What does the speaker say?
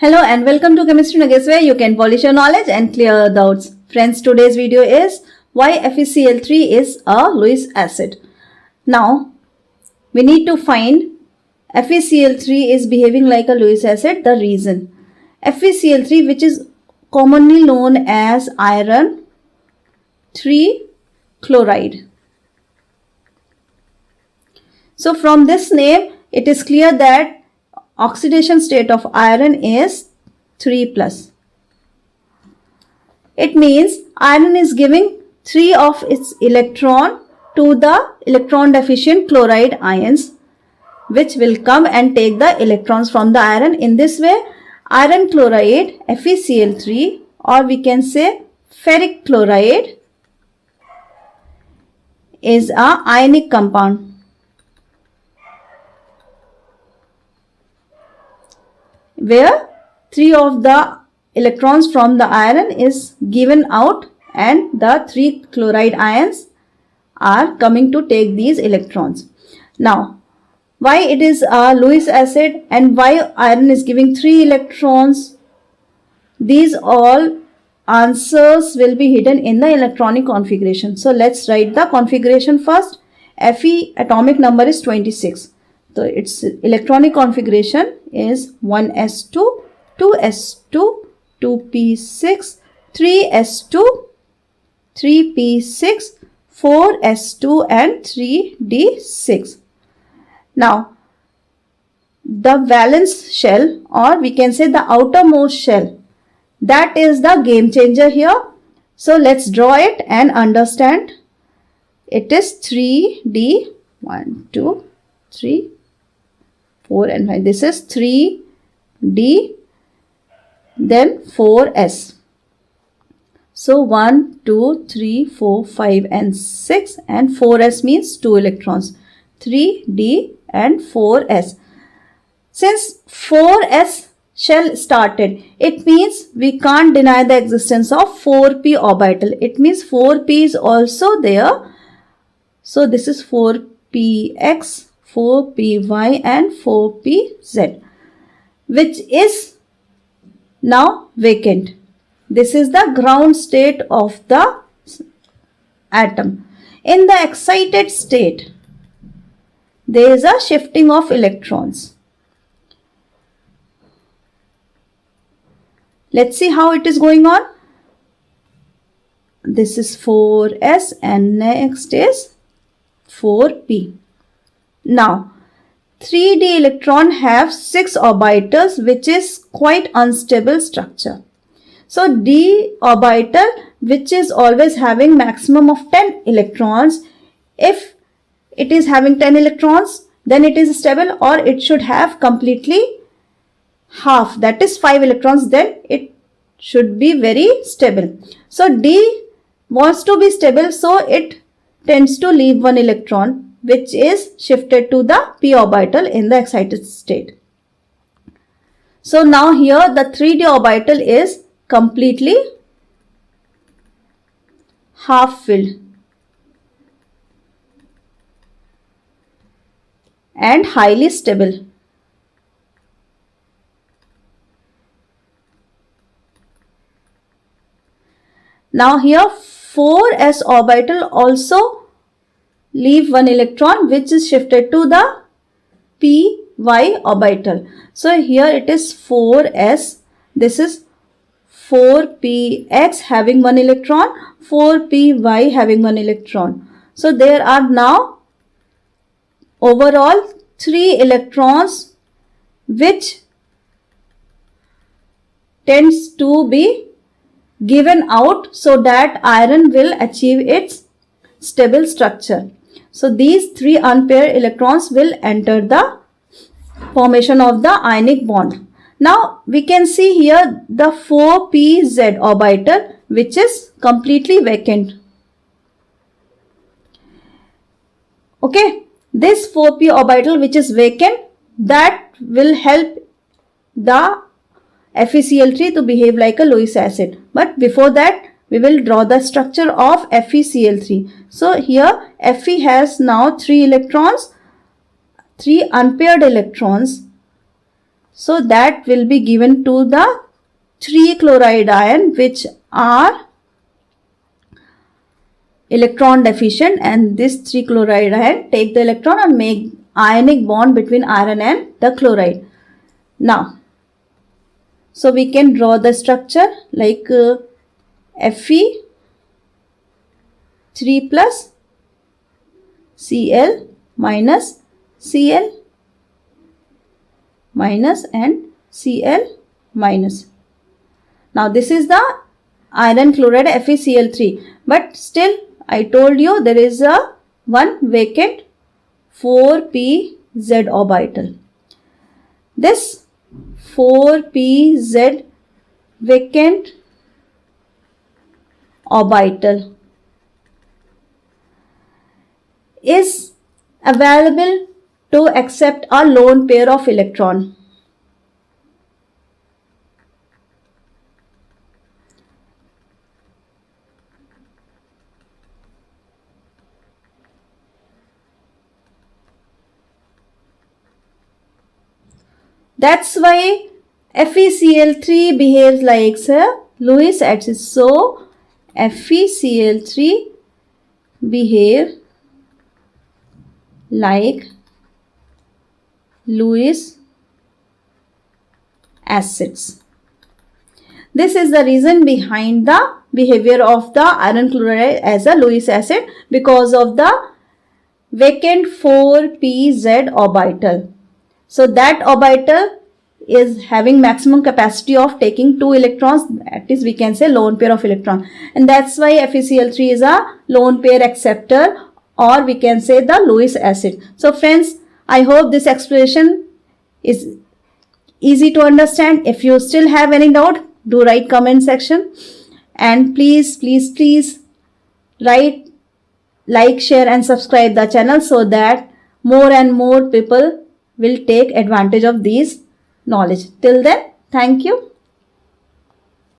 Hello and welcome to Chemistry Nuggets, where you can polish your knowledge and clear doubts. Friends, today's video is why FeCl3 is a Lewis acid. Now, we need to find FeCl3 is behaving like a Lewis acid. The reason. FeCl3, which is commonly known as iron 3 chloride. So from this name, it is clear that oxidation state of iron is 3+. It means iron is giving 3 of its electron to the electron deficient chloride ions, which will come and take the electrons from the iron. In this way, iron chloride FeCl3, or we can say ferric chloride, is a ionic compound where 3 of the electrons from the iron is given out and the 3 chloride ions are coming to take these electrons. Now, why it is a Lewis acid and why iron is giving 3 electrons? These all answers will be hidden in the electronic configuration. So let's write the configuration first. Fe atomic number is 26. So its electronic configuration is 1s2, 2s2, 2p6, 3s2, 3p6, 4s2 and 3d6. Now, the valence shell, or we can say the outermost shell, that is the game changer here. So let's draw it and understand. It is 3d, 1, 2, 3, 4 and 5. This is 3d, then 4s. So 1, 2, 3, 4, 5 and 6, and 4s means 2 electrons. 3d and 4s. Since 4s shell started, it means we can't deny the existence of 4p orbital. It means 4p is also there. So this is 4px, 4py and 4pz, which is now vacant. This is the ground state of the atom. In the excited state, there is a shifting of electrons. Let's see how it is going on. This is 4s and next is 4p. Now, 3d electron have 6 orbitals, which is quite unstable structure. So, d orbital, which is always having maximum of 10 electrons, if it is having 10 electrons, then it is stable, or it should have completely half, that is 5 electrons, then it should be very stable. So, d wants to be stable, so it tends to leave 1 electron, which is shifted to the p orbital in the excited state. So now here the 3d orbital is completely half filled and highly stable. Now here 4s orbital also leave 1 electron, which is shifted to the py orbital. So here it is 4s. This is 4px having 1 electron, 4py having 1 electron. So there are now overall 3 electrons, which tends to be given out so that iron will achieve its stable structure. So these 3 unpaired electrons will enter the formation of the ionic bond. Now we can see here the 4pz orbital, which is completely vacant. Okay, this 4p orbital which is vacant, that will help the FeCl3 to behave like a Lewis acid. But before that, we will draw the structure of FeCl3. So here Fe has now 3 electrons, 3 unpaired electrons, So that will be given to the 3 chloride ion which are electron deficient, and this 3 chloride ion take the electron and make ionic bond between iron and the chloride. Now, so we can draw the structure like Fe3 plus Cl minus Cl minus and Cl minus. Now this is the iron chloride FeCl3, but still I told you there is a one vacant 4pz orbital. This 4pz vacant orbital is available to accept a lone pair of electron. That's why FeCl3 behaves like Lewis acid. So FeCl3 behave like Lewis acids. This is the reason behind the behavior of the iron chloride as a Lewis acid, because of the vacant 4pz orbital. So that orbital is having maximum capacity of taking 2 electrons, that is we can say lone pair of electron, and that's why FeCl3 is a lone pair acceptor, or we can say the Lewis acid. So friends, I hope this explanation is easy to understand. If you still have any doubt, do write comment section, and please write, like, share and subscribe the channel so that more and more people will take advantage of these knowledge. Till then, thank you.